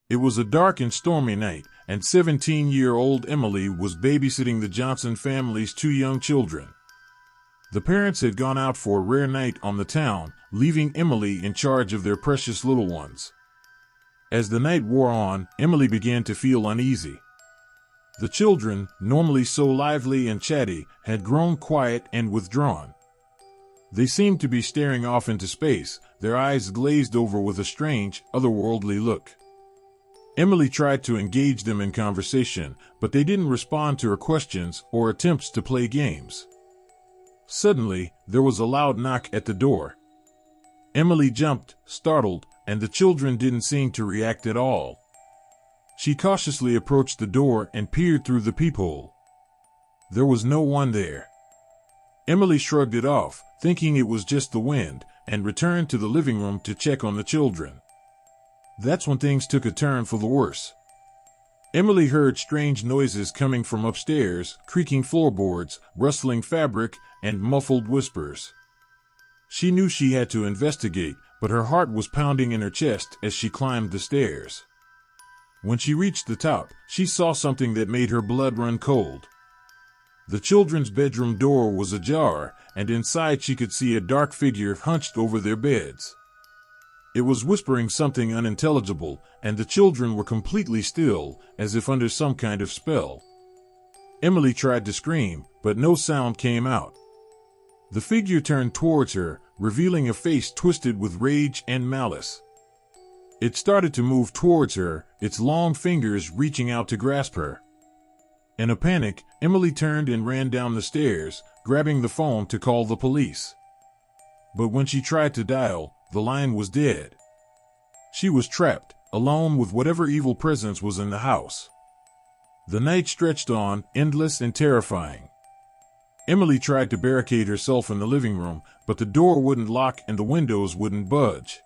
It was a dark and stormy night, and 17-year-old Emily was babysitting the Johnson family's two young children. The parents had gone out for a rare night on the town, leaving Emily in charge of their precious little ones. As the night wore on, Emily began to feel uneasy. The children, normally so lively and chatty, had grown quiet and withdrawn. They seemed to be staring off into space, their eyes glazed over with a strange, otherworldly look. Emily tried to engage them in conversation, but they didn't respond to her questions or attempts to play games. Suddenly, there was a loud knock at the door. Emily jumped, startled, and the children didn't seem to react at all. She cautiously approached the door and peered through the peephole. There was no one there. Emily shrugged it off, thinking it was just the wind, and returned to the living room to check on the children. That's when things took a turn for the worse. Emily heard strange noises coming from upstairs, creaking floorboards, rustling fabric, and muffled whispers. She knew she had to investigate, but her heart was pounding in her chest as she climbed the stairs. When she reached the top, she saw something that made her blood run cold. The children's bedroom door was ajar, and inside she could see a dark figure hunched over their beds. It was whispering something unintelligible, and the children were completely still, as if under some kind of spell. Emily tried to scream, but no sound came out. The figure turned towards her, revealing a face twisted with rage and malice. It started to move towards her, its long fingers reaching out to grasp her. In a panic, Emily turned and ran down the stairs, grabbing the phone to call the police. But when she tried to dial, the line was dead. She was trapped, alone with whatever evil presence was in the house. The night stretched on, endless and terrifying. Emily tried to barricade herself in the living room, but the door wouldn't lock and the windows wouldn't budge.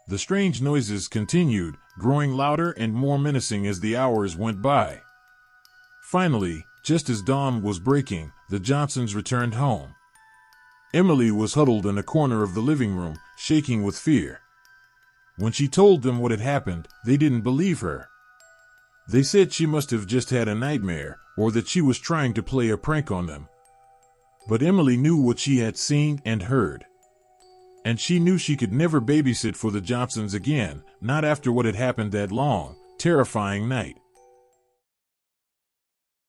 The strange noises continued, growing louder and more menacing as the hours went by. Finally, just as dawn was breaking, the Johnsons returned home. Emily was huddled in a corner of the living room, shaking with fear. When she told them what had happened, they didn't believe her. They said she must have just had a nightmare, or that she was trying to play a prank on them. But Emily knew what she had seen and heard. And she knew she could never babysit for the Johnsons again, not after what had happened that long, terrifying night.